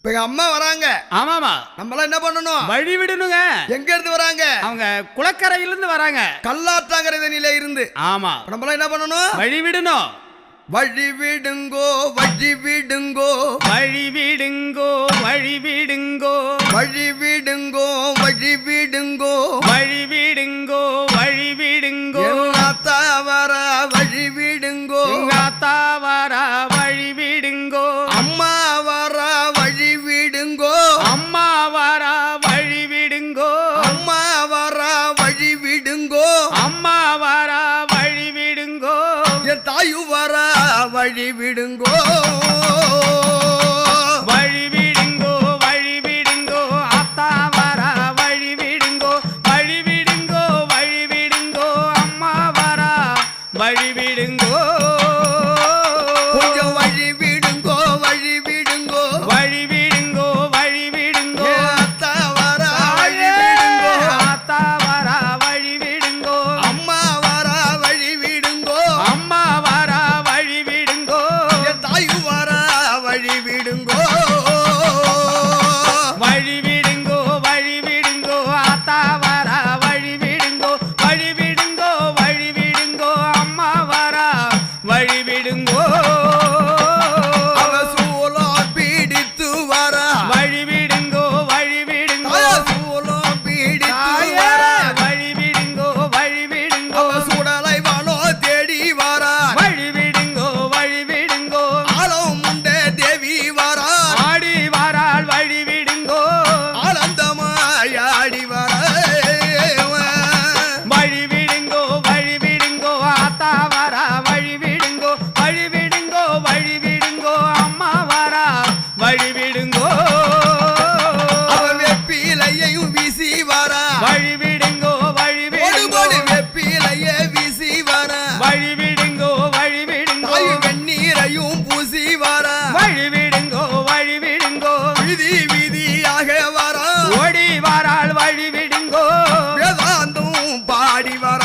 இப்ப எங்க அம்மா வராங்க. ஆமாமா. நம்மள என்ன பண்ணணும்? வழி விடணுங்க. எங்க இருந்து வராங்க? அவங்க குளக்கரையில இருந்து வராங்க. கல்லாற்றாங்கரை தண்ணியில இருந்து. ஆமா. நம்மள என்ன பண்ணணும்? வழி விடணும். வழி விடுங்கோ வழி விடுங்கோ வழி விடுங்கோ வழி விடுங்கோ வழி விடுங்கோ வழி விடுங்கோ வழி விடுங்கோ வழி விடுங்கோ தவற வழி விடுங்கோ தவற வழி விடுங்கோ அம்மா வர வழி விடுங்கோ அம்மா வர வழி விடுங்கோ அம்மா வர வழி விடுங்கோ அம்மா வர வழி விடுங்கோ என் தாயு வர வழி விடுங்கோ வழி விடுங்கோ வழி விடுங்கோ அத்தா வர வழி விடுங்கோ வழி விடுங்கோ வழி விடுங்கோ அம்மா வர வழி விடுங்கோ கொஞ்சம் வழி விடுங்கோ வழி விடுங்கோ வழி விடுங்கோ வழி விடுங்கோ அத்தா வர வழி விடுங்கோ அத்தா வர வழி விடுங்கோ அம்மா வர வழி விடுங்கோ அம்மா வர வழி விடுங்கோ என் தாயு வர வழி விடுங்கோ வழி விடுங்கோ வழி விடுங்கோ அத்தா வர வழி விடுங்கோ வழி விடுங்கோ வழி விடுங்கோ அம்மா வர வழி விடுங்கோ அவ சூலம் பிடித்து வர வழி விடுங்கோ வழி விடுங்கோ சூலம் பிடித்து தாயே, வர வழி விடுங்கோ வழி விடுங்கோ அவ சுடலை வனோ தேடி வர வழி விடுங்கோ வழி விடுங்கோ ஆலம் முண்டே தேவி வர ஆடி வாராள் வழி விடுங்கோ ஆனந்தமாயாடி வர வழி விடுங்கோ வழி விடுங்கோ ஆத்தா வர வழி விடுங்கோ வழி விடுங்கோ வழி விடுங்கோ அம்மா வர வழி விடுங்கோ அவ வெப்பிலையையும் வீசி வர வழி விடுங்கோ வழி விடுங்கோ ஒடுபொடு வெப்பிலையே வீசி வர வழி விடுங்கோ வழி விடுங்கோ தாய் வெந்நீரையும் பூசி வர வழி விடுங்கோ வழி விடுங்கோ விதி விதியாக வர ஓடி வாராள் வழி விடுங்கோ வேதாந்தும் பாடி வர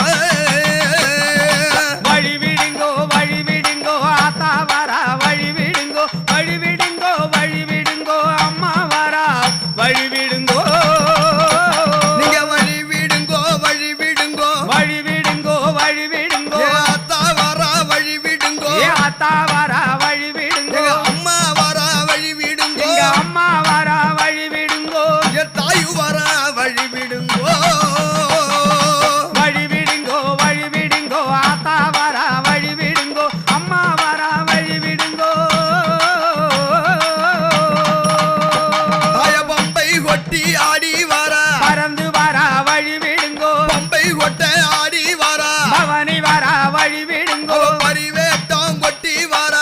வழி விடுங்கோ வழி விடுங்கோ ஆத்தா வர வழி விடுங்கோ வழி விடுங்கோ வழி விடுங்கோ அம்மா வர வழி விடுங்கோ நீங்க வழி விடுங்கோ வழி விடுங்கோ வழி விடுங்கோ வழி விடுங்கோ ஏ அத்தா வர வழி விடுங்கோ ஏ ஆத்தா வர வழி விடுங்கோ எங்க அம்மா வர வழி விடுங்கோ எங்க அம்மா வர வழி விடுங்கோ என் தாயு வர வழி விடுங்கோ வழி விடுங்கோ வழி விடுங்கோ ஆத்தா வர வழி விடுங்கோ அம்மா வர வழி விடுங்கோ தாய பம்பை கொட்டி ஆடி வர பறந்து வர வழி விடுங்கோ பம்பை கொட்ட ஆடி வர பவனி வர வழி விடுங்கோ அவ பரிவேட்டம் கொட்டி வர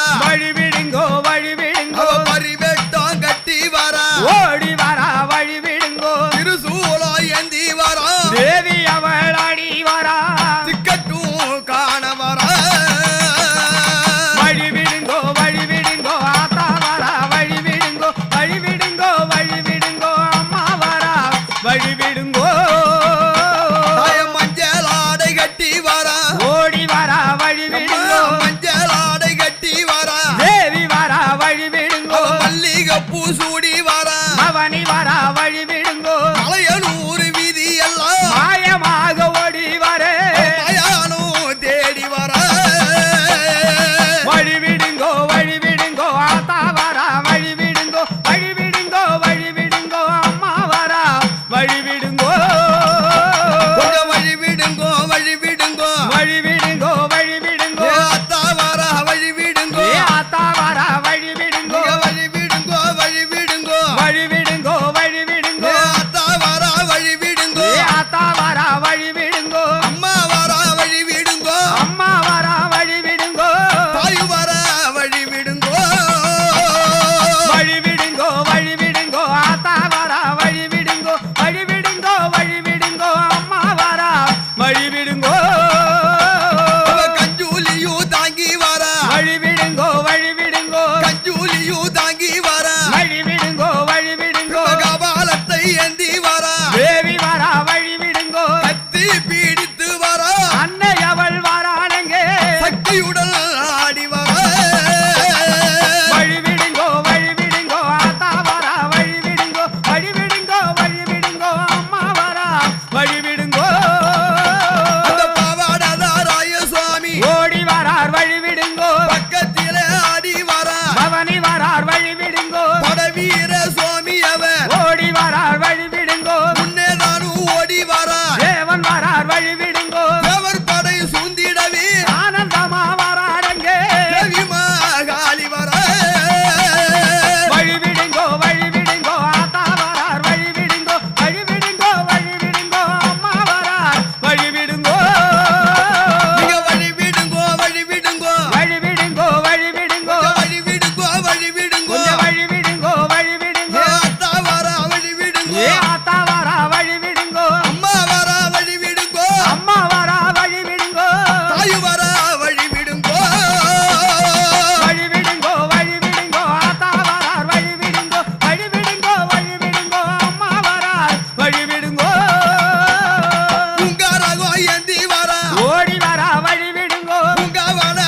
நந்தவன